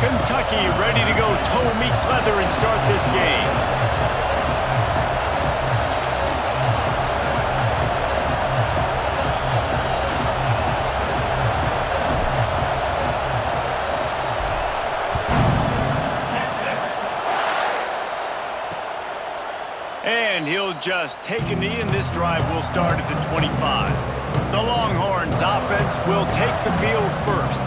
Kentucky ready to go toe meets leather and start this game. And he'll just take a knee, and this drive will start at the 25. The Longhorns offense will take the field first.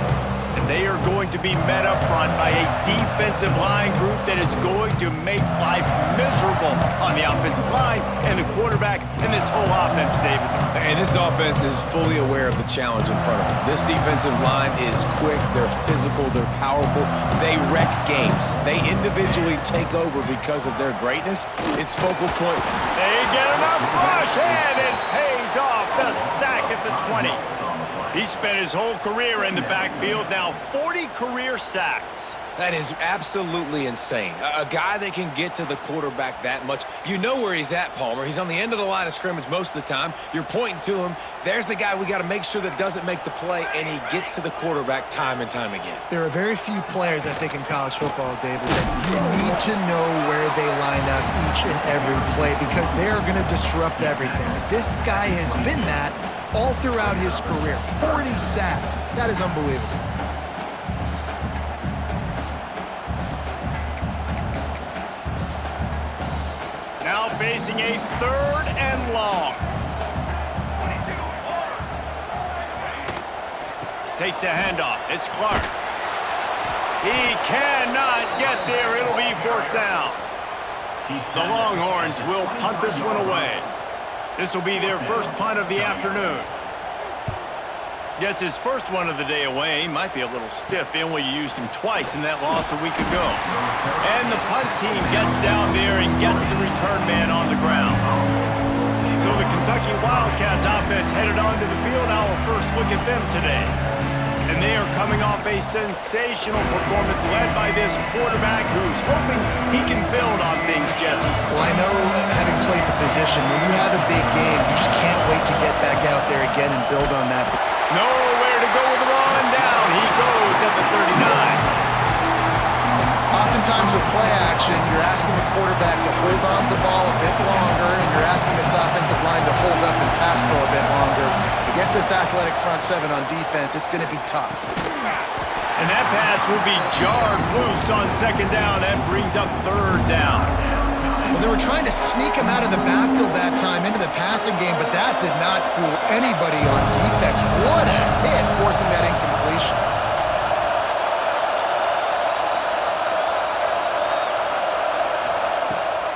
And they are going to be met up front by a defensive line group that is going to make life miserable on the offensive line and the quarterback and this whole offense, David. And this offense is fully aware of the challenge in front of them. This defensive line is quick, they're physical, they're powerful, they wreck games. They individually take over because of their greatness. It's focal point. They get enough rush, and it pays off. The sack at the 20. He spent his whole career in the backfield, now 40 career sacks. That is absolutely insane. A guy that can get to the quarterback that much. You know where he's at, Palmer. He's on the end of the line of scrimmage most of the time. You're pointing to him. There's the guy we got to make sure that doesn't make the play, and he gets to the quarterback time and time again. There are very few players, I think, in college football, David, that you need to know where they line up each and every play because they are going to disrupt everything. This guy has been that all throughout his career. 40 sacks. That is unbelievable. Now facing a 3rd and long. Takes the handoff. It's Clark. He cannot get there. It'll be 4th down. The Longhorns will punt this one away. This will be their first punt of the afternoon. Gets his first one of the day away. He might be a little stiff. They only used him twice in that loss a week ago. And the punt team gets down there and gets the return man on the ground. So the Kentucky Wildcats offense headed onto the field. Our first look at them today. And they are coming off a sensational performance led by this quarterback who's hoping he can build on things, Jesse. Well, I know, having played the position, when you have a big game, you just can't wait to get back out there again and build on that. Nowhere to go with the ball, and down he goes at the 39. Oftentimes with play action, you're asking the quarterback to hold on to the ball a bit longer, and you're asking this offensive line to hold up and pass pro a bit longer. Against this athletic front seven on defense, it's going to be tough. And that pass will be jarred loose on 2nd down. That brings up 3rd down. Well, they were trying to sneak him out of the backfield that time into the passing game, but that did not fool anybody on defense. What a hit, forcing that incompletion.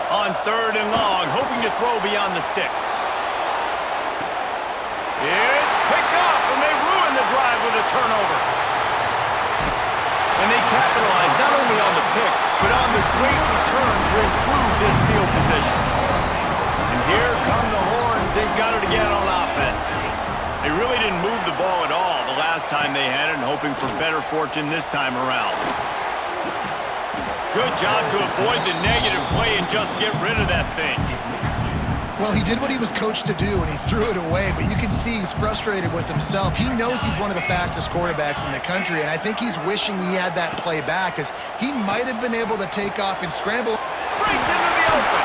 On 3rd and long, hoping to throw beyond the sticks. It's picked off, and they ruin the drive with a turnover. And they capitalize not only on the pick, but on the great return to improve this field position. And here come the Horns. They've got it again on offense. They really didn't move the ball at all the last time they had it, and hoping for better fortune this time around. Good job to avoid the negative play and just get rid of that thing. Well, he did what he was coached to do, and he threw it away, but you can see he's frustrated with himself. He knows he's one of the fastest quarterbacks in the country, and I think he's wishing he had that play back, as he might have been able to take off and scramble. Breaks into the open.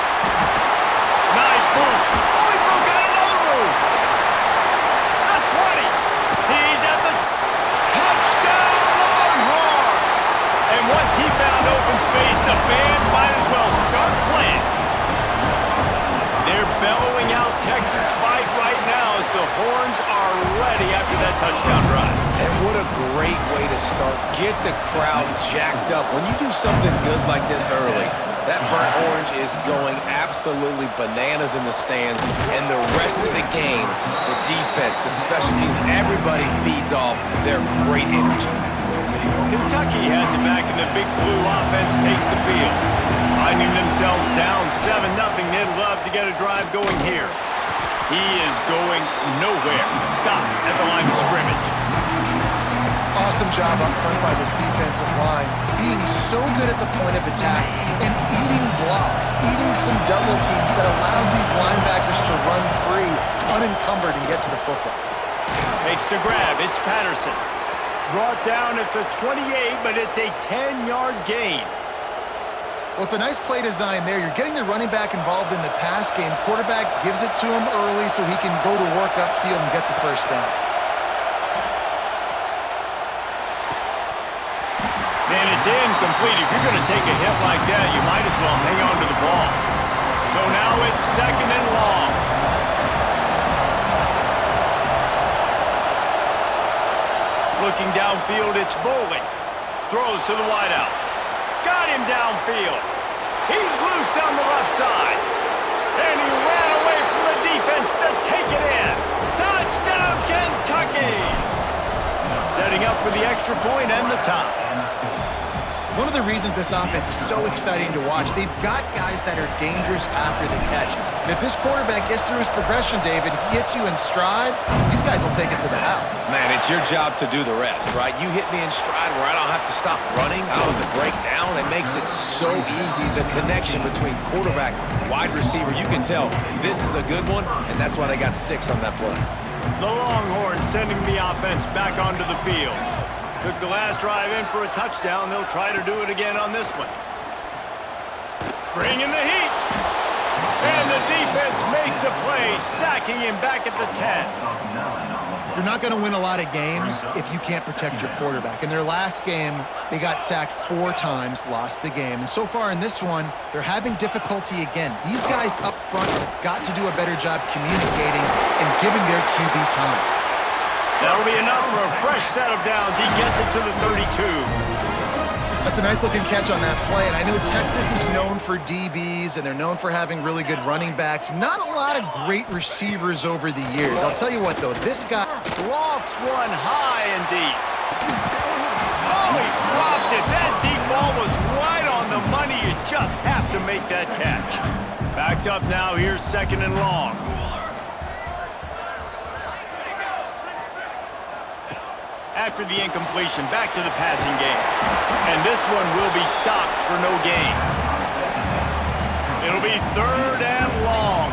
Nice move. Oh, he broke out another move. The 20. He's at the touchdown Longhorns. And once he found open space, the band might as well start playing. They're bellowing out Texas fight right now as the Horns are ready after that touchdown drive. And what a great way to start. Get the crowd jacked up. When you do something good like this early, that burnt orange is going absolutely bananas in the stands. And the rest of the game, the defense, the special teams, everybody feeds off their great energy. Kentucky has it back, and the Big Blue offense takes the field. Finding themselves down 7-0, they'd love to get a drive going here. He is going nowhere. Stop at the line of scrimmage. Awesome job up front by this defensive line, being so good at the point of attack and eating blocks, eating some double teams that allows these linebackers to run free, unencumbered, and get to the football. Makes the grab. It's Patterson. Brought down at the 28, but it's a 10-yard gain. Well, it's a nice play design there. You're getting the running back involved in the pass game. Quarterback gives it to him early so he can go to work upfield and get the first down. And it's incomplete. If you're going to take a hit like that, you might as well hang on to the ball. So now it's 2nd and long. Looking downfield, it's Bowling. Throws to the wideout. Got him downfield. He's loose down the left side. And he ran away from the defense to take it in. Touchdown, Kentucky! Setting up for the extra point and the tie. One of the reasons this offense is so exciting to watch, they've got guys that are dangerous after the catch. And if this quarterback gets through his progression, David, he hits you in stride, these guys will take it to the house. Man, it's your job to do the rest, right? You hit me in stride where I don't have to stop running. I don't have to break down. It makes it so easy, the connection between quarterback, wide receiver. You can tell this is a good one, and that's why they got 6 on that play. The Longhorns sending the offense back onto the field. Took the last drive in for a touchdown. They'll try to do it again on this one. Bringing the heat. And the defense makes a play, sacking him back at the 10. You're not going to win a lot of games if you can't protect your quarterback. In their last game, they got sacked 4 times, lost the game. And so far in this one, they're having difficulty again. These guys up front have got to do a better job communicating and giving their QB time. That'll be enough for a fresh set of downs. He gets it to the 32. That's a nice-looking catch on that play, and I know Texas is known for DBs, and they're known for having really good running backs. Not a lot of great receivers over the years. I'll tell you what, though, this guy Lofts one high and deep. Oh, he dropped it. That deep ball was right on the money. You just have to make that catch. Backed up now. Here's 2nd and long. After the incompletion, back to the passing game. And this one will be stopped for no gain. It'll be 3rd and long.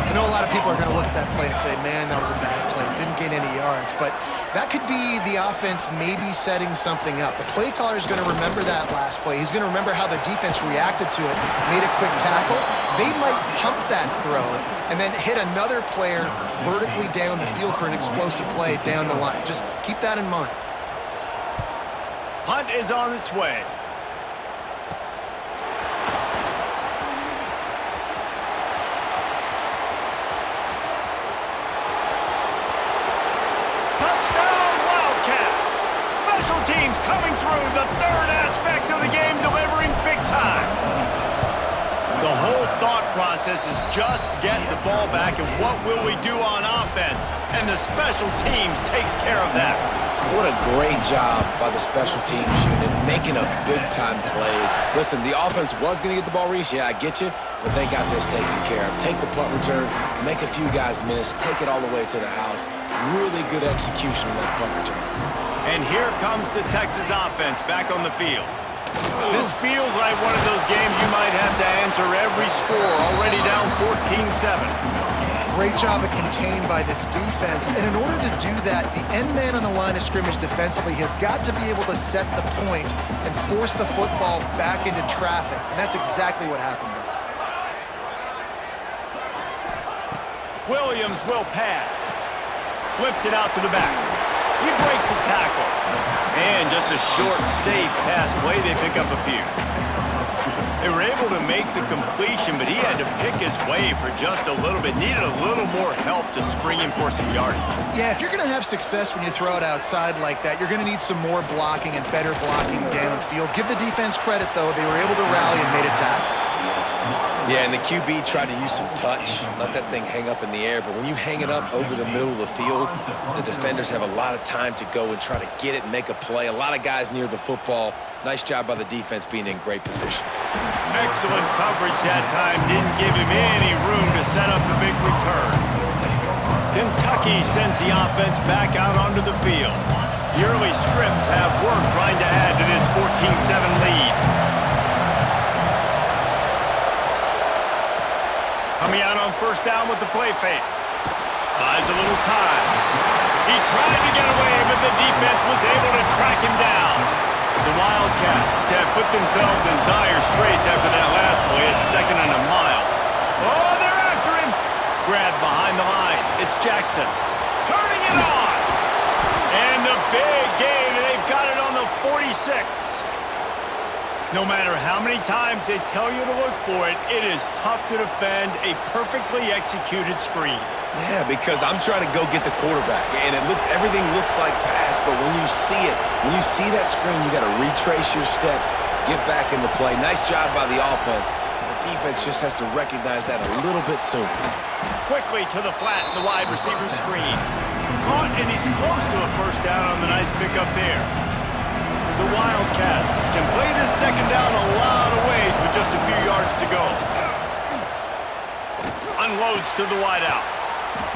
I know a lot of people are going to look at that play and say, man, that was a bad play. Didn't gain any yards. But that could be the offense maybe setting something up. The play caller is going to remember that last play. He's going to remember how the defense reacted to it, made a quick tackle. They might pump that throw and then hit another player vertically down the field for an explosive play down the line. Just keep that in mind. Punt is on its way. Touchdown, Wildcats! Special teams coming through, the 3rd aspect of the game, delivering big time. The whole thought process is just get the ball back and what will we do on offense? And the special teams takes care of that. What a great job by the special teams unit, making a big-time play. Listen, the offense was going to get the ball reached. Yeah, I get you, but they got this taken care of. Take the punt return, make a few guys miss, take it all the way to the house. Really good execution on that punt return. And here comes the Texas offense back on the field. This feels like one of those games you might have to answer every score, already down 14-7. Great job of contained by this defense. And in order to do that, the end man on the line of scrimmage defensively has got to be able to set the point and force the football back into traffic. And that's exactly what happened there. Williams will pass. Flips it out to the back. He breaks a tackle. And just a short, safe pass play, they pick up a few. They were able to make the completion, but he had to pick his way for just a little bit. Needed a little more help to spring him for some yardage. Yeah, if you're going to have success when you throw it outside like that, you're going to need some more blocking and better blocking downfield. Give the defense credit, though. They were able to rally and made a tackle. Yeah, and the QB tried to use some touch, let that thing hang up in the air. But when you hang it up over the middle of the field, the defenders have a lot of time to go and try to get it and make a play. A lot of guys near the football. Nice job by the defense being in great position. Excellent coverage that time. Didn't give him any room to set up the big return. Kentucky sends the offense back out onto the field. The early scripts have worked trying to add to this 14-7 lead. Coming out on 1st down with the play fake. Buys a little time. He tried to get away, but the defense was able to track him down. The Wildcats have put themselves in dire straits after that last play at 2nd and a mile. Oh, they're after him. Grabbed behind the line. It's Jackson. Turning it on. And the big gain, and they've got it on the 46. No matter how many times they tell you to look for it, it is tough to defend a perfectly executed screen. Yeah, because I'm trying to go get the quarterback, and everything looks like pass, but when you see it, when you see that screen, you got to retrace your steps, get back into play. Nice job by the offense, but the defense just has to recognize that a little bit sooner. Quickly to the flat in the wide receiver screen. Caught, and he's close to a first down on the nice pickup there. The Wildcats can play this second down a lot of ways with just a few yards to go. Unloads to the wideout.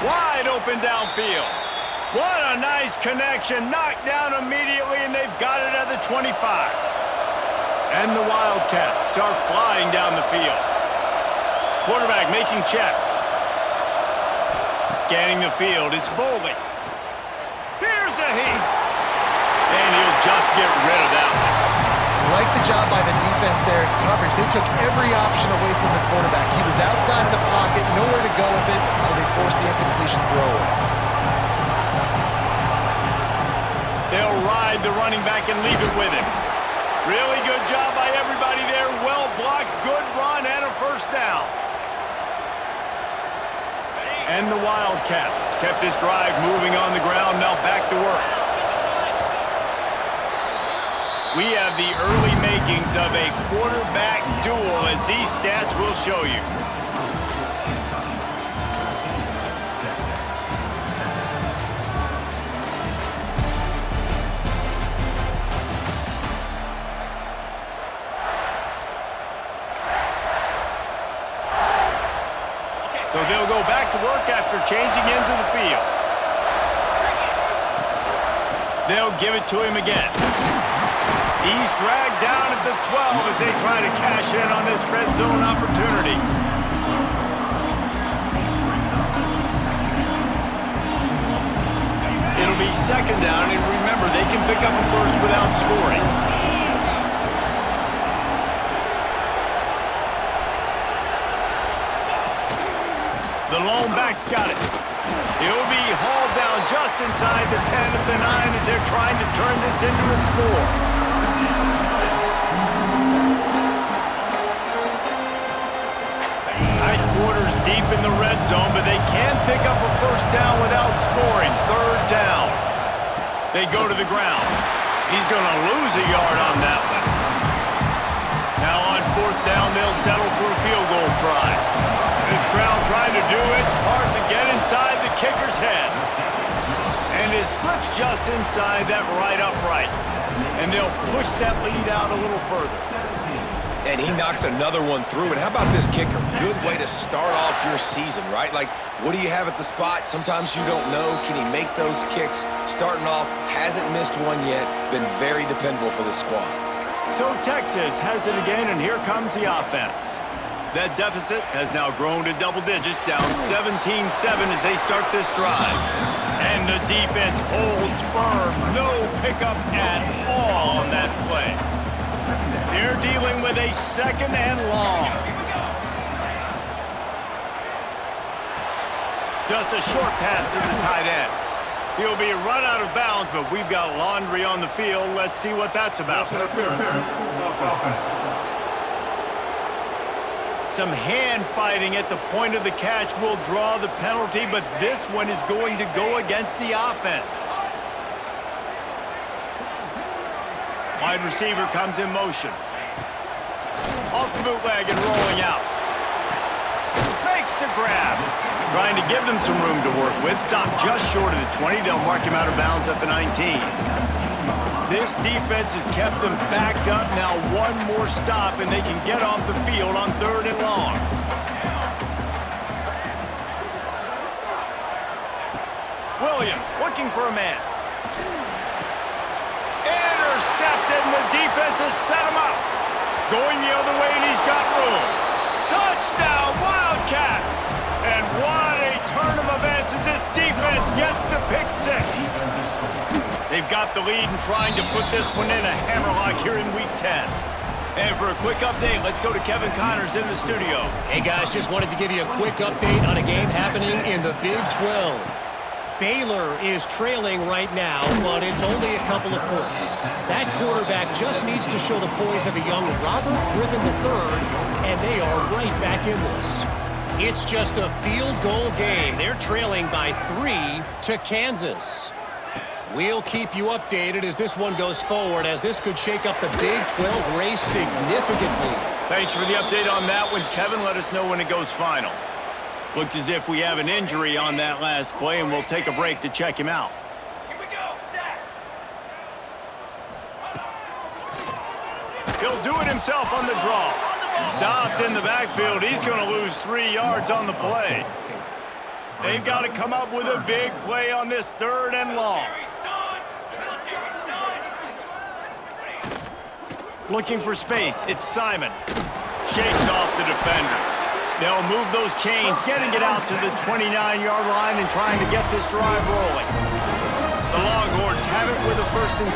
Wide open downfield. What a nice connection. Knocked down immediately, and they've got it at the 25. And the Wildcats are flying down the field. Quarterback making checks. Scanning the field, it's Boley. Here's a heat. And he'll just get rid of that one. Like the job by the defense there in coverage. They took every option away from the quarterback. He was outside of the pocket, nowhere to go with it, so they forced the incompletion throw away. They'll ride the running back and leave it with him. Really good job by everybody there. Well blocked, good run, and a first down. And the Wildcats kept this drive moving on the ground, now back to work. We have the early makings of a quarterback duel, as these stats will show you. So they'll go back to work after changing into the field. They'll give it to him again. He's dragged down at the 12 as they try to cash in on this red zone opportunity. It'll be second down, and remember, they can pick up a first without scoring. The lone back's got it. He'll be hauled down just inside the 10 at the 9 as they're trying to turn this into a score. Tight quarters deep in the red zone, but they can't pick up a first down without scoring. Third down. They go to the ground. He's going to lose a yard on that one. Now on fourth down, they'll settle for a field goal try. This crowd trying to do its part to get inside the kicker's head. And it slips just inside that right upright. And they'll push that lead out a little further. And he knocks another one through. And how about this kicker? Good way to start off your season, right? Like, what do you have at the spot? Sometimes you don't know. Can he make those kicks? Starting off, hasn't missed one yet. Been very dependable for the squad. So Texas has it again, and here comes the offense. That deficit has now grown to double digits, down 17-7 as they start this drive. And the defense holds firm. No pickup at all on that play. They're dealing with a second and long. Just a short pass to the tight end. He'll be run out of bounds, but we've got laundry on the field. Let's see what that's about. Some hand fighting at the point of the catch will draw the penalty, but this one is going to go against the offense. Wide receiver comes in motion. Off the bootleg and rolling out. Makes the grab. Trying to give them some room to work with. Stopped just short of the 20. They'll mark him out of bounds at the 19. This defense has kept them backed up. Now one more stop, and they can get off the field on third and long. Williams looking for a man. Intercepted, and the defense has set him up. Going the other way, and he's got room. Touchdown, Wildcats! And what a turn of events as this defense gets the pick six. They've got the lead and trying to put this one in a hammerlock here in Week 10. And for a quick update, let's go to Kevin Connors in the studio. Hey guys, just wanted to give you a quick update on a game happening in the Big 12. Baylor is trailing right now, but it's only a couple of points. That quarterback just needs to show the poise of a young Robert Griffin III, and they are right back in this. It's just a field goal game. They're trailing by 3 to Kansas. We'll keep you updated as this one goes forward, as this could shake up the Big 12 race significantly. Thanks for the update on that one, Kevin. Let us know when it goes final. Looks as if we have an injury on that last play, and we'll take a break to check him out. Here we go, set. He'll do it himself on the draw. Stopped in the backfield. He's going to lose 3 yards on the play. They've got to come up with a big play on this 3rd and long. Looking for space. It's Simon. Shakes off the defender. They'll move those chains, getting it out to the 29-yard line and trying to get this drive rolling. The Longhorns have it with a 1st and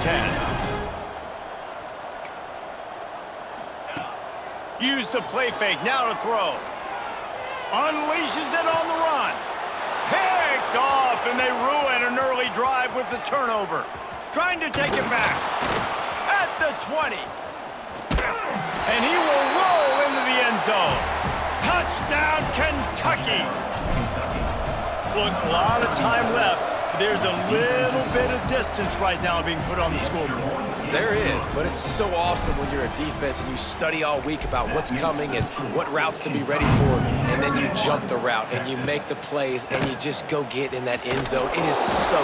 10. Use the play fake, now to throw. Unleashes it on the run. Picked off, and they ruin an early drive with the turnover. Trying to take it back. At the 20. And he will roll into the end zone. Touchdown, Kentucky! Look, a lot of time left. There's a little bit of distance right now being put on the scoreboard. There is, but it's so awesome when you're a defense and you study all week about what's coming and what routes to be ready for, and then you jump the route and you make the plays and you just go get in that end zone. It is so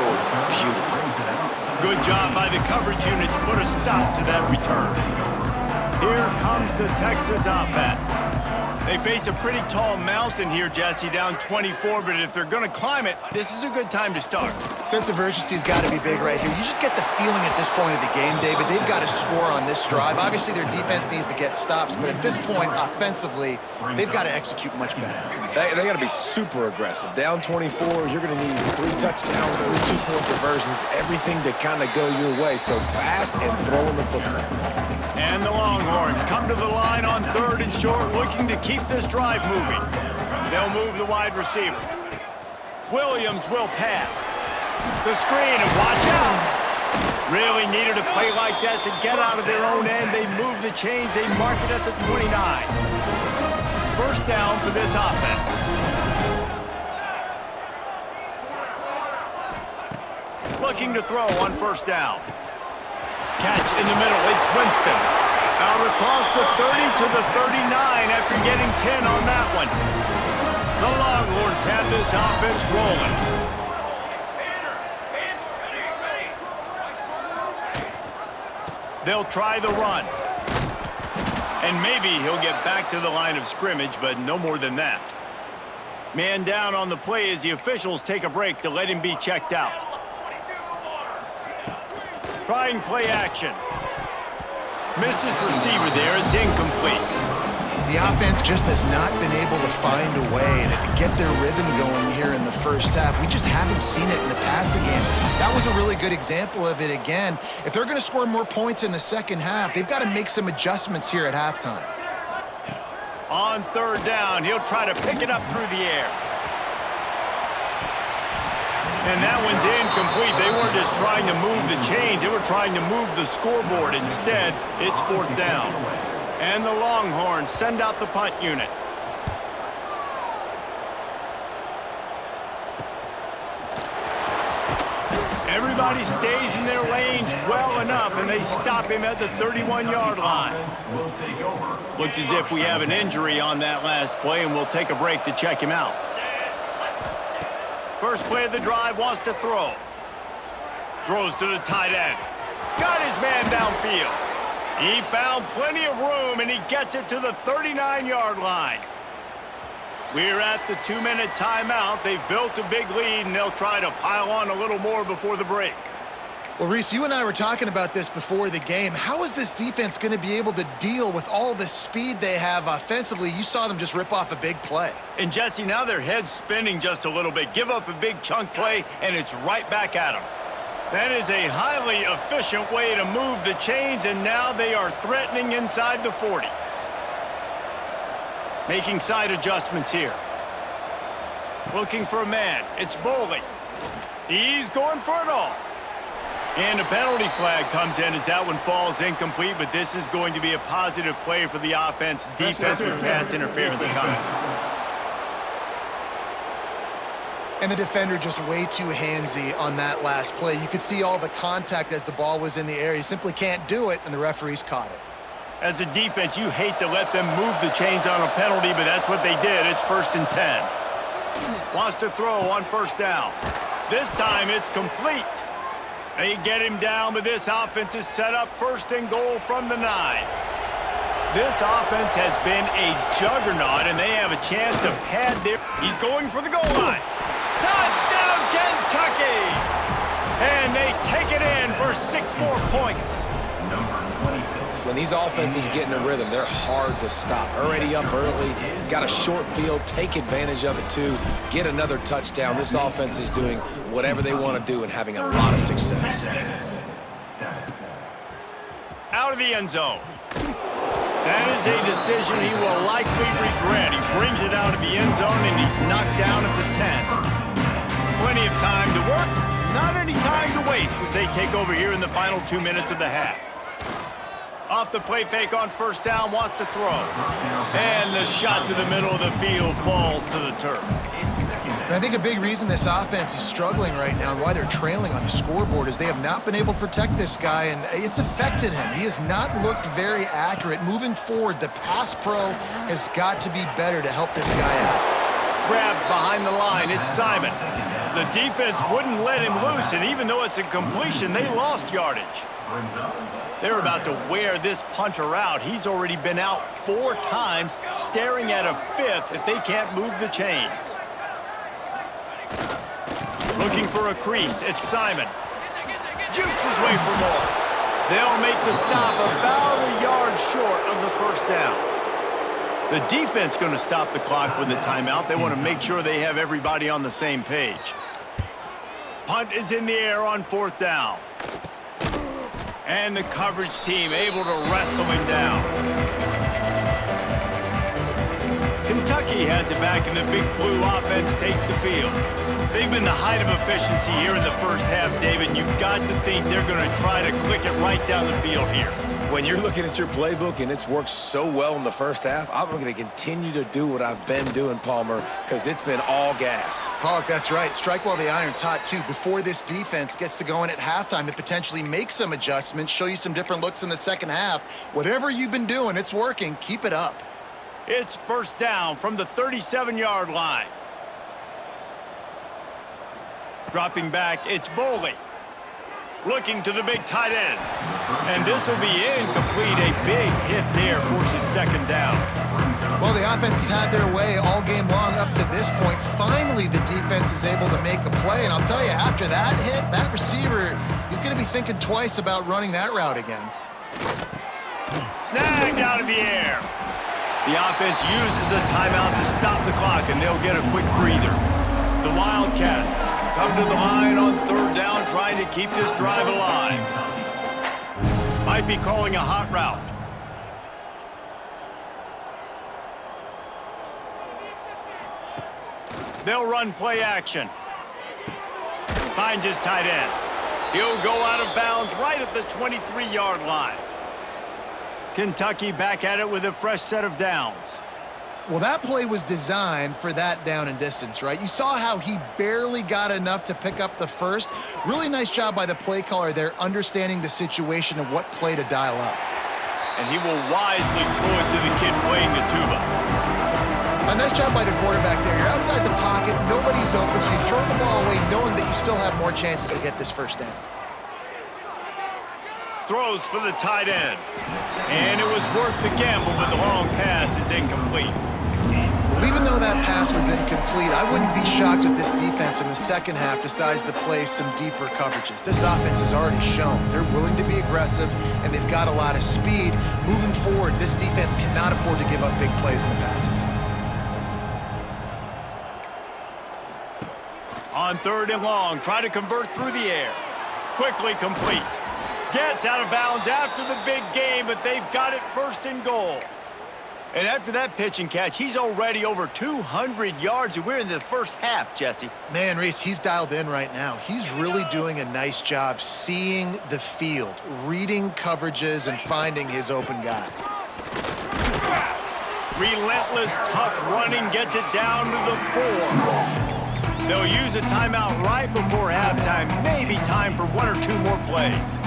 beautiful. Good job by the coverage unit to put a stop to that return. Here comes the Texas offense. They face a pretty tall mountain here, Jesse, down 24, but if they're going to climb it, this is a good time to start. Sense of urgency's got to be big right here. You just get the feeling at this point of the game, David, they've got to score on this drive. Obviously, their defense needs to get stops, but at this point, offensively, they've got to execute much better. They got to be super aggressive. Down 24, you're going to need 3 touchdowns, 3 two-point conversions, everything to kind of go your way. So fast and throwing the football. And the Longhorns come to the line on 3rd and short, looking to keep this drive moving. They'll move the wide receiver. Williams will pass. The screen, and watch out. Really needed a play like that to get out of their own end. They move the chains. They mark it at the 29. 1st down for this offense. Looking to throw on 1st down. Catch in the middle. It's Winston. Out across the 30 to the 39 after getting 10 on that one. The Longhorns have this offense rolling. They'll try the run. And maybe he'll get back to the line of scrimmage, but no more than that. Man down on the play as the officials take a break to let him be checked out. Trying play action. Missed his receiver there. It's incomplete. The offense just has not been able to find a way to get their rhythm going here in the 1st half. We just haven't seen it in the passing game. That was a really good example of it again. If they're going to score more points in the 2nd half, they've got to make some adjustments here at halftime. On 3rd down, he'll try to pick it up through the air. And that one's incomplete. They weren't just trying to move the chains. They were trying to move the scoreboard. Instead, it's 4th down. And the Longhorns send out the punt unit. Everybody stays in their lanes well enough, and they stop him at the 31-yard line. Looks as if we have an injury on that last play, and we'll take a break to check him out. First play of the drive, wants to throw. Throws to the tight end. Got his man downfield. He found plenty of room, and he gets it to the 39-yard line. We're at the 2-minute timeout. They've built a big lead, and they'll try to pile on a little more before the break. Well, Reese, you and I were talking about this before the game. How is this defense going to be able to deal with all the speed they have offensively? You saw them just rip off a big play. And Jesse, now their head's spinning just a little bit. Give up a big chunk play, and it's right back at them. That is a highly efficient way to move the chains, and now they are threatening inside the 40. Making side adjustments here. Looking for a man. It's Boley. He's going for it all. And a penalty flag comes in as that one falls incomplete, but this is going to be a positive play for the offense. Defense with pass interference coming. And the defender just way too handsy on that last play. You could see all the contact as the ball was in the air. He simply can't do it, and the referees caught it. As a defense, you hate to let them move the chains on a penalty, but that's what they did. It's 1st and 10. Wants to throw on 1st down. This time it's complete. They get him down, but this offense is set up 1st and goal from the 9. This offense has been a juggernaut, and they have a chance to pad their... He's going for the goal line. Touchdown, Kentucky! And they take it in for 6 more points. When these offenses get in a rhythm, they're hard to stop. Already up early, got a short field, take advantage of it too, get another touchdown. This offense is doing whatever they want to do and having a lot of success. Out of the end zone. That is a decision he will likely regret. He brings it out of the end zone, and he's knocked down at the 10. Plenty of time to work, not any time to waste as they take over here in the final 2 minutes of the half. Off the play fake on 1st down, wants to throw. And the shot to the middle of the field falls to the turf. And I think a big reason this offense is struggling right now and why they're trailing on the scoreboard is they have not been able to protect this guy, and it's affected him. He has not looked very accurate. Moving forward, the pass pro has got to be better to help this guy out. Grabbed behind the line, it's Simon. The defense wouldn't let him loose, and even though it's a completion, they lost yardage. They're about to wear this punter out. He's already been out 4 times, staring at a 5th if they can't move the chains. Looking for a crease, it's Simon. Jukes his way for more. They'll make the stop about a yard short of the 1st down. The defense going to stop the clock with a timeout. They want to make sure they have everybody on the same page. Punt is in the air on 4th down. And the coverage team able to wrestle him down. Kentucky has it back, and the Big Blue offense takes the field. They've been the height of efficiency here in the 1st half, David, and you've got to think they're going to try to click it right down the field here. When you're looking at your playbook and it's worked so well in the 1st half, I'm going to continue to do what I've been doing, Palmer, because it's been all gas. Pollock, that's right. Strike while the iron's hot, too. Before this defense gets to going at halftime, to potentially make some adjustments, show you some different looks in the 2nd half. Whatever you've been doing, it's working. Keep it up. It's 1st down from the 37-yard line. Dropping back, it's Boley. Looking to the big tight end. And this will be incomplete. A big hit there forces 2nd down. Well, the offense has had their way all game long up to this point. Finally, the defense is able to make a play. And I'll tell you, after that hit, that receiver, he's going to be thinking twice about running that route again. Snagged out of the air. The offense uses a timeout to stop the clock, and they'll get a quick breather. The Wildcats come to the line on 3rd down, trying to keep this drive alive. Might be calling a hot route. They'll run play action. Finds his tight end. He'll go out of bounds right at the 23-yard line. Kentucky back at it with a fresh set of downs. Well, that play was designed for that down and distance, right? You saw how he barely got enough to pick up the 1st. Really nice job by the play caller there, understanding the situation and what play to dial up. And he will wisely throw it to the kid playing the tuba. A nice job by the quarterback there. You're outside the pocket, nobody's open, so you throw the ball away knowing that you still have more chances to get this 1st down. Throws for the tight end. And it was worth the gamble, but the long pass is incomplete. Even though that pass was incomplete, I wouldn't be shocked if this defense in the second half decides to play some deeper coverages. This offense has already shown they're willing to be aggressive, and they've got a lot of speed. Moving forward, this defense cannot afford to give up big plays in the passing game. On 3rd and long, try to convert through the air. Quickly complete. Gets out of bounds after the big game, but they've got it 1st and goal. And after that pitch and catch, he's already over 200 yards, and we're in the first half, Jesse. Man, Reese, he's dialed in right now. He's really doing a nice job seeing the field, reading coverages, and finding his open guy. Relentless, tough running gets it down to the 4. They'll use a timeout right before halftime. Maybe time for 1 or 2 more plays.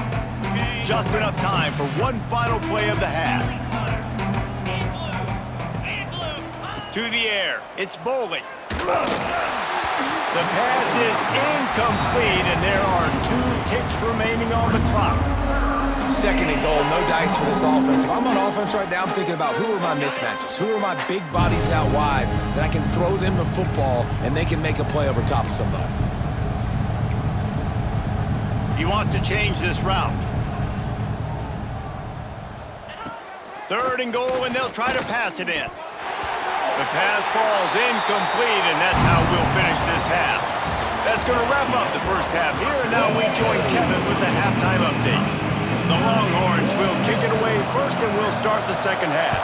Just enough time for one final play of the half. To the air, it's Boley. The pass is incomplete, and there are 2 ticks remaining on the clock. 2nd and goal, no dice for this offense. If I'm on offense right now, I'm thinking about who are my mismatches? Who are my big bodies out wide that I can throw them the football and they can make a play over top of somebody? He wants to change this route. 3rd and goal, and they'll try to pass it in. The pass falls incomplete, and that's how we'll finish this half. That's going to wrap up the first half here, and now we join Kevin with the halftime update. The Longhorns will kick it away first, and we'll start the second half.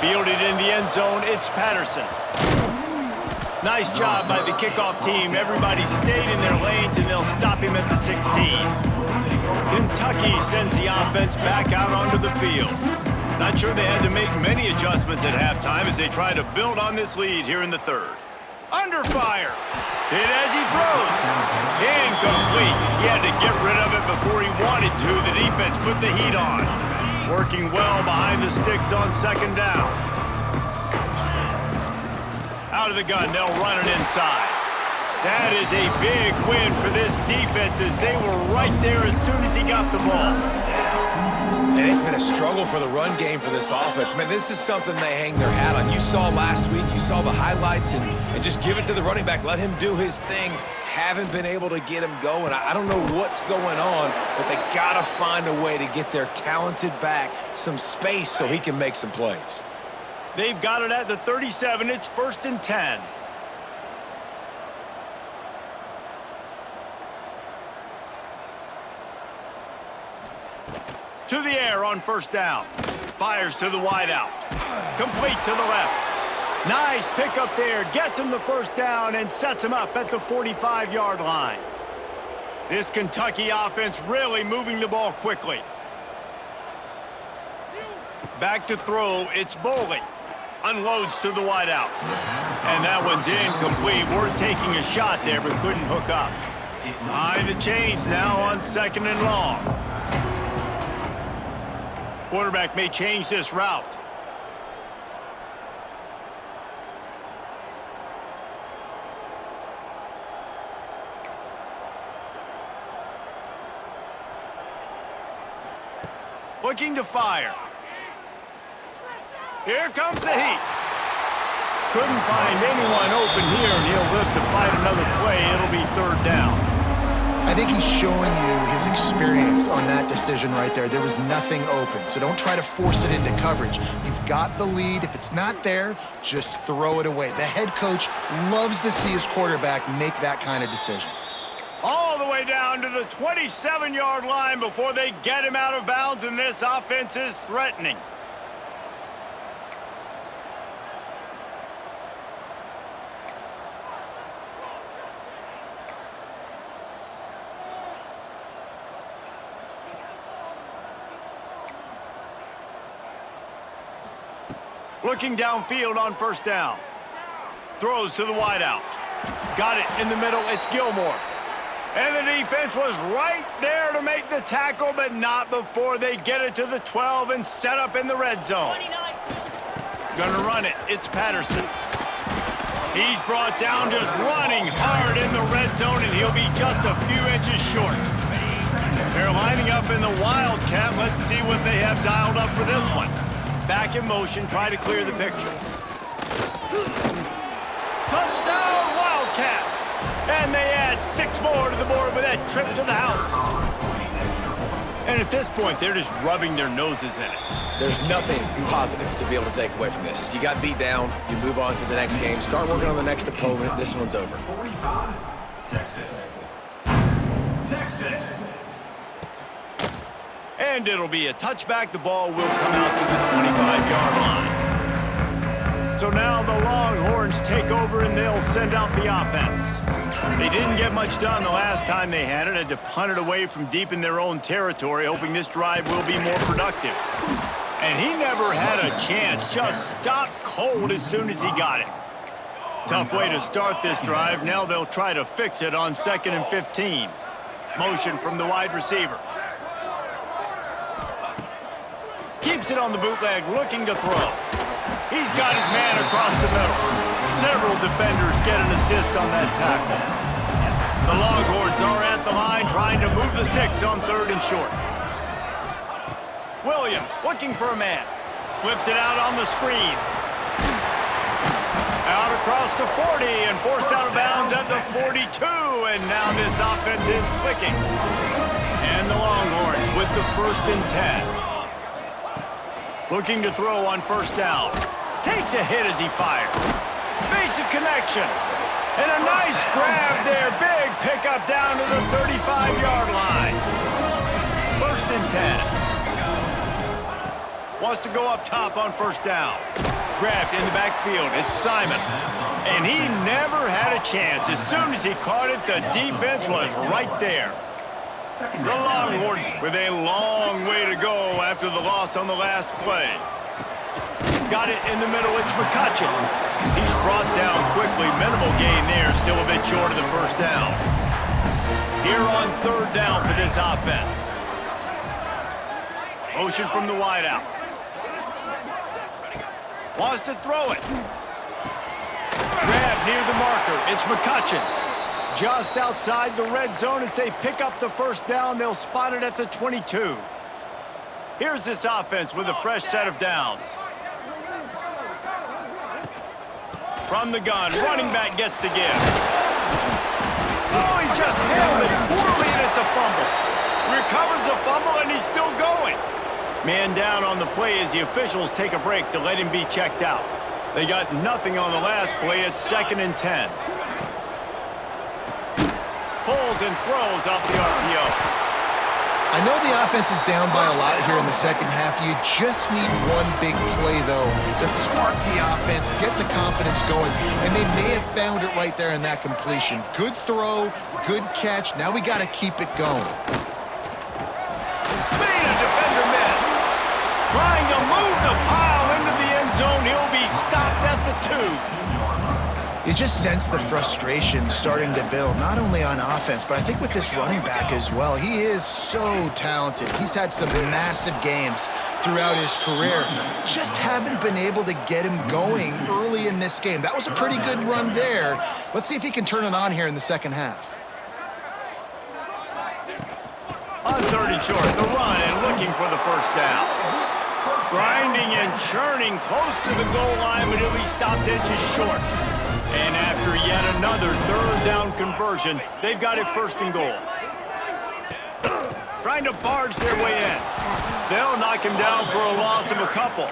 Fielded in the end zone, it's Patterson. Nice job by the kickoff team. Everybody stayed in their lanes, and they'll stop him at the 16. Kentucky sends the offense back out onto the field. Not sure they had to make many adjustments at halftime as they try to build on this lead here in the 3rd. Under fire. Hit as he throws. Incomplete. He had to get rid of it before he wanted to. The defense put the heat on. Working well behind the sticks on 2nd down. Out of the gun, they'll run it inside. That is a big win for this defense as they were right there as soon as he got the ball. And it's been a struggle for the run game for this offense. Man, this is something they hang their hat on. You saw last week, you saw the highlights, and just give it to the running back. Let him do his thing. Haven't been able to get him going. I don't know what's going on, but they got to find a way to get their talented back some space so he can make some plays. They've got it at the 37. It's 1st and 10. To the air on 1st down. Fires to the wideout. Complete to the left. Nice pick up there. Gets him the 1st down and sets him up at the 45-yard line. This Kentucky offense really moving the ball quickly. Back to throw. It's Boley. Unloads to the wideout. And that one's incomplete. We're taking a shot there, but couldn't hook up. Behind the chains now on 2nd and long. Quarterback may change this route. Looking to fire. Here comes the heat. Couldn't find anyone open here, and he'll live to fight another play. It'll be 3rd down. I think he's showing you his experience on that decision right there. There was nothing open, so don't try to force it into coverage. You've got the lead. If it's not there, just throw it away. The head coach loves to see his quarterback make that kind of decision. All the way down to the 27-yard line before they get him out of bounds, and this offense is threatening. Looking downfield on 1st down. Throws to the wideout. Got it in the middle. It's Gilmore. And the defense was right there to make the tackle, but not before they get it to the 12 and set up in the red zone. Gonna run it. It's Patterson. He's brought down just running hard in the red zone, and he'll be just a few inches short. They're lining up in the Wildcat. Let's see what they have dialed up for this one. Back in motion, try to clear the picture. Touchdown, Wildcats! And they add 6 more to the board with that trip to the house. And at this point, they're just rubbing their noses in it. There's nothing positive to be able to take away from this. You got beat down, you move on to the next game, start working on the next opponent. This one's over. 45, Texas. And it'll be a touchback. The ball will come out to the 25-yard line. So now the Longhorns take over and they'll send out the offense. They didn't get much done the last time they had it. Had to punt it away from deep in their own territory, hoping this drive will be more productive. And he never had a chance. Just stopped cold as soon as he got it. Tough way to start this drive. Now they'll try to fix it on 2nd and 15. Motion from the wide receiver. Keeps it on the bootleg, looking to throw. He's got his man across the middle. Several defenders get an assist on that tackle. The Longhorns are at the line trying to move the sticks on 3rd and short. Williams looking for a man. Flips it out on the screen. Out across the 40 and forced out of bounds at the 42. And now this offense is clicking. And the Longhorns with the 1st and 10. Looking to throw on 1st down. Takes a hit as he fires. Makes a connection. And a nice grab there. Big pickup down to the 35-yard line. 1st and 10. Wants to go up top on 1st down. Grabbed in the backfield. It's Simon. And he never had a chance. As soon as he caught it, the defense was right there. The Longhorns with a long way to go after the loss on the last play. Got it in the middle. It's McCutcheon. He's brought down quickly. Minimal gain there. Still a bit short of the 1st down. Here on 3rd down for this offense. Motion from the wideout. Wants to throw it. Grab near the marker. It's McCutcheon. Just outside the red zone as they pick up the 1st down. They'll spot it at the 22. Here's this offense with a fresh set of downs. From the gun, running back gets to give. Oh, he just handled it poorly, and it's a fumble. Recovers the fumble, and he's still going. Man down on the play as the officials take a break to let him be checked out. They got nothing on the last play. It's 2nd and 10. Pulls and throws off the RPO. I know the offense is down by a lot here in the 2nd half. You just need one big play, though, to spark the offense, get the confidence going, and they may have found it right there in that completion. Good throw, good catch. Now we got to keep it going. Made a defender miss. Trying to move the pile into the end zone. He'll be stopped at the 2. You just sense the frustration starting to build, not only on offense, but I think with this running back as well. He is so talented. He's had some massive games throughout his career. Just haven't been able to get him going early in this game. That was a pretty good run there. Let's see if he can turn it on here in the 2nd half. On 3rd and short, the run and looking for the 1st down. Grinding and churning close to the goal line, but he'll be stopped inches short. And after yet another 3rd down conversion, they've got it 1st and goal. Trying to barge their way in. They'll knock him down for a loss of a couple.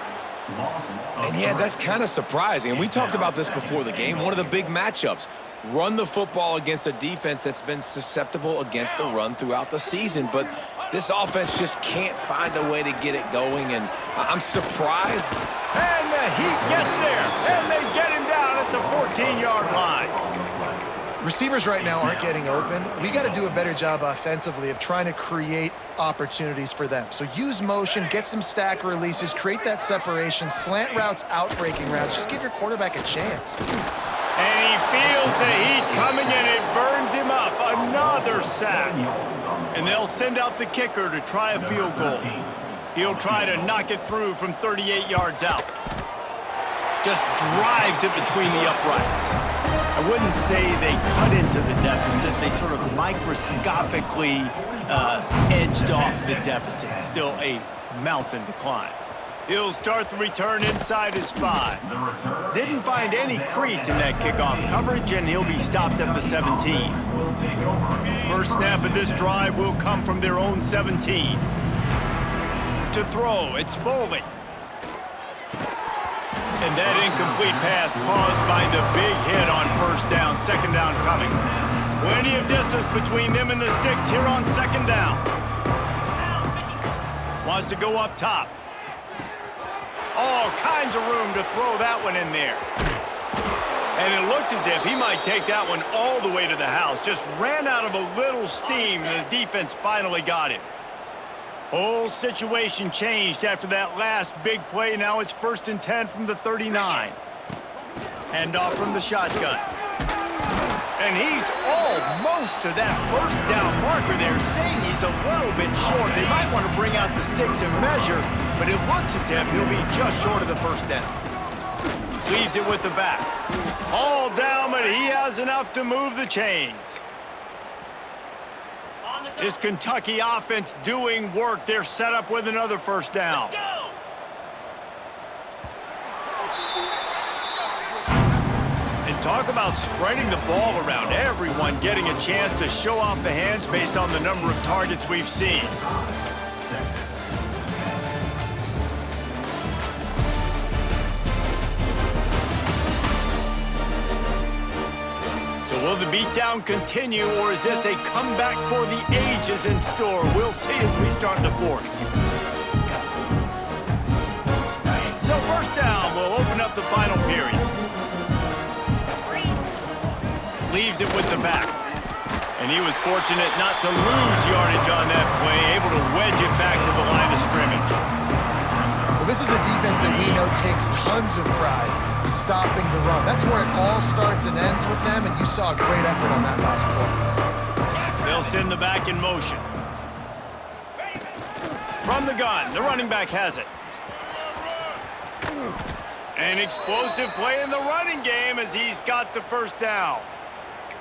And yeah, that's kind of surprising. And we talked about this before the game. One of the big matchups. Run the football against a defense that's been susceptible against the run throughout the season. But this offense just can't find a way to get it going. And I'm surprised. And the Heat gets there. And they get him down at the 14-yard line. Receivers right now aren't getting open. We got to do a better job offensively of trying to create opportunities for them. So use motion, get some stack releases, create that separation, slant routes, out-breaking routes. Just give your quarterback a chance. And he feels the heat coming, and it burns him up. Another sack. And they'll send out the kicker to try a field goal. He'll try to knock it through from 38 yards out. Just drives it between the uprights. I wouldn't say they cut into the deficit. They sort of microscopically edged off the deficit. Still a mountain to climb. He'll start the return inside his 5. The return. Didn't find any crease in that kickoff coverage, and he'll be stopped at the 17. Will take over. First snap of this drive will come from their own 17. To throw, it's Foley. And that incomplete pass caused by the big hit on first down. Second down coming. Plenty of distance between them and the sticks here on second down. Wants to go up top. All kinds of room to throw that one in there. And it looked as if he might take that one all the way to the house. Just ran out of a little steam, and the defense finally got him. Whole situation changed after that last big play. Now it's 1st and 10 from the 39. Hand off from the shotgun. And he's almost to that first down marker there, saying he's a little bit short. They might want to bring out the sticks and measure, but it looks as if he'll be just short of the first down. Leaves it with the back. All down, but he has enough to move the chains. This Kentucky offense doing work. They're set up with another first down. And talk about spreading the ball around. Everyone getting a chance to show off the hands based on the number of targets we've seen. Will the beatdown continue, or is this a comeback for the ages in store? We'll see as we start the 4th. So first down will open up the final period. Leaves it with the back. And he was fortunate not to lose yardage on that play, able to wedge it back to the line of scrimmage. Well, this is a defense that we know takes tons of pride stopping the run. That's where it all starts and ends with them, and you saw a great effort on that last play. They'll send the back in motion. From the gun, the running back has it. An explosive play in the running game as he's got the first down.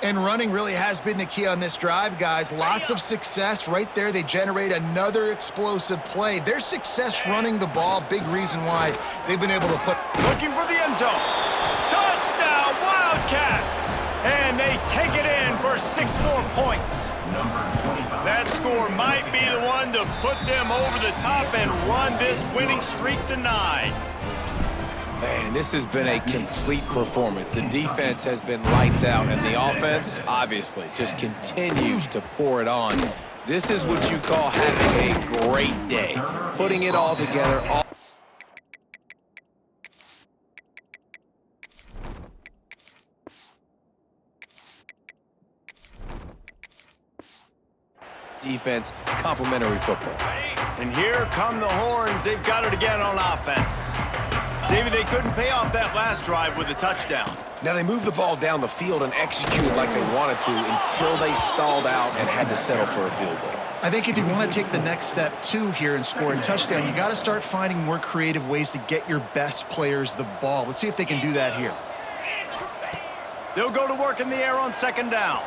And running really has been the key on this drive, guys. Lots of success right there. They generate another explosive play. Their success running the ball, big reason why they've been able to put... Looking for the end zone. Touchdown, Wildcats! And they take it in for 6 more points. That score might be the one to put them over the top and run this winning streak to 9. Man, this has been a complete performance. The defense has been lights out, and the offense, obviously, just continues to pour it on. This is what you call having a great day. Putting it all together. Defense, complimentary football. And here come the Horns. They've got it again on offense. David, they couldn't pay off that last drive with a touchdown. Now, they moved the ball down the field and executed like they wanted to until they stalled out and had to settle for a field goal. I think if you want to take the next step, too, here and score a touchdown, you got to start finding more creative ways to get your best players the ball. Let's see if they can do that here. They'll go to work in the air on second down.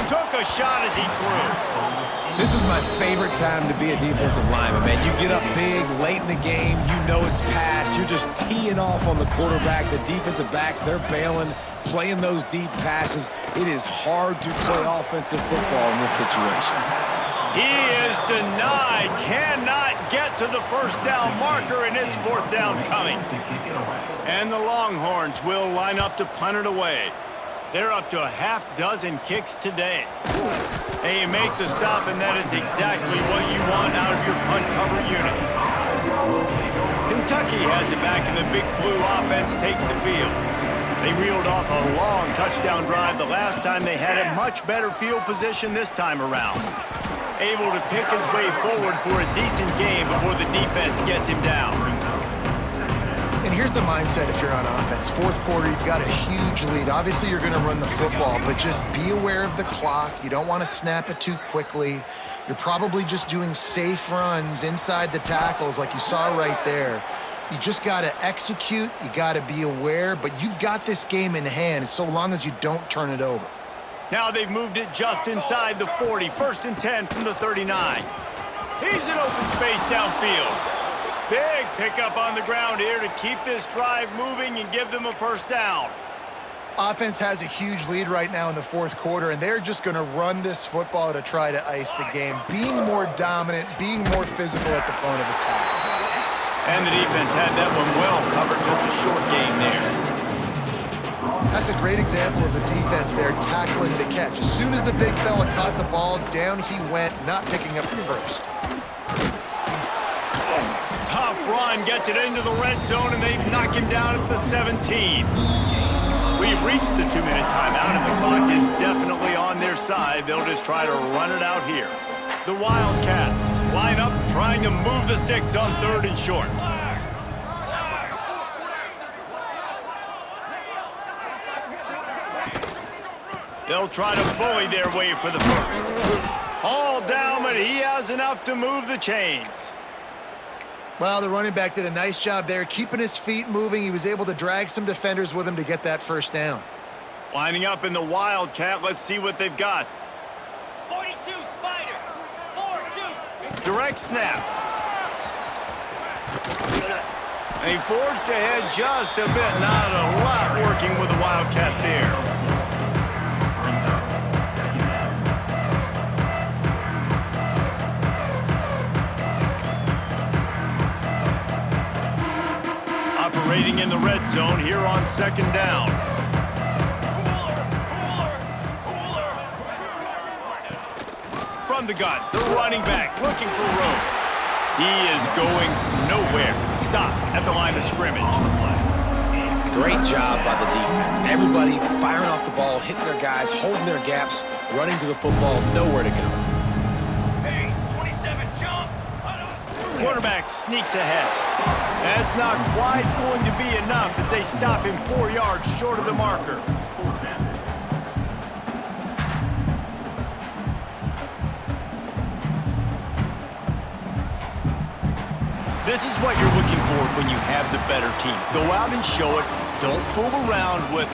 Took a shot as he threw. This is my favorite time to be a defensive lineman, man. You get up big, late in the game, you know it's past. You're just teeing off on the quarterback. The defensive backs, they're bailing, playing those deep passes. It is hard to play offensive football in this situation. He is denied, cannot get to the first down marker, and it's 4th down coming. And the Longhorns will line up to punt it away. They're up to a half-dozen kicks today. They make the stop, and that is exactly what you want out of your punt cover unit. Kentucky has it back, and the Big Blue offense takes the field. They reeled off a long touchdown drive the last time. They had a much better field position this time around. Able to pick his way forward for a decent game before the defense gets him down. And here's the mindset if you're on offense. 4th quarter, you've got a huge lead. Obviously, you're going to run the football, but just be aware of the clock. You don't want to snap it too quickly. You're probably just doing safe runs inside the tackles like you saw right there. You just got to execute. You got to be aware, but you've got this game in hand so long as you don't turn it over. Now they've moved it just inside the 40. 1st and 10 from the 39. He's in open space downfield. Big pickup on the ground here to keep this drive moving and give them a first down. Offense has a huge lead right now in the fourth quarter, and they're just going to run this football to try to ice the game, being more dominant, being more physical at the point of attack. And the defense had that one well covered, just a short gain there. That's a great example of the defense there tackling the catch. As soon as the big fella caught the ball, down he went, not picking up the first. Tough run, gets it into the red zone, and they knock him down at the 17. We've reached the 2-minute timeout, and the clock is definitely on their side. They'll just try to run it out here. The Wildcats line up, trying to move the sticks on 3rd and short. They'll try to bully their way for the first. All down, but he has enough to move the chains. Well, the running back did a nice job there, keeping his feet moving. He was able to drag some defenders with him to get that first down. Lining up in the Wildcat, let's see what they've got. 42, Spider. 4-2. Direct snap. They forged ahead just a bit. Not a lot working with the Wildcat there. Operating in the red zone here on 2nd down. From the gun, the running back looking for room. He is going nowhere. Stop at the line of scrimmage. Great job by the defense. Everybody firing off the ball, hitting their guys, holding their gaps, running to the football, nowhere to go. Pace, 27, jump. Quarterback sneaks ahead. That's not quite going to be enough as they stop him 4 yards short of the marker. This is what you're looking for when you have the better team. Go out and show it. Don't fool around with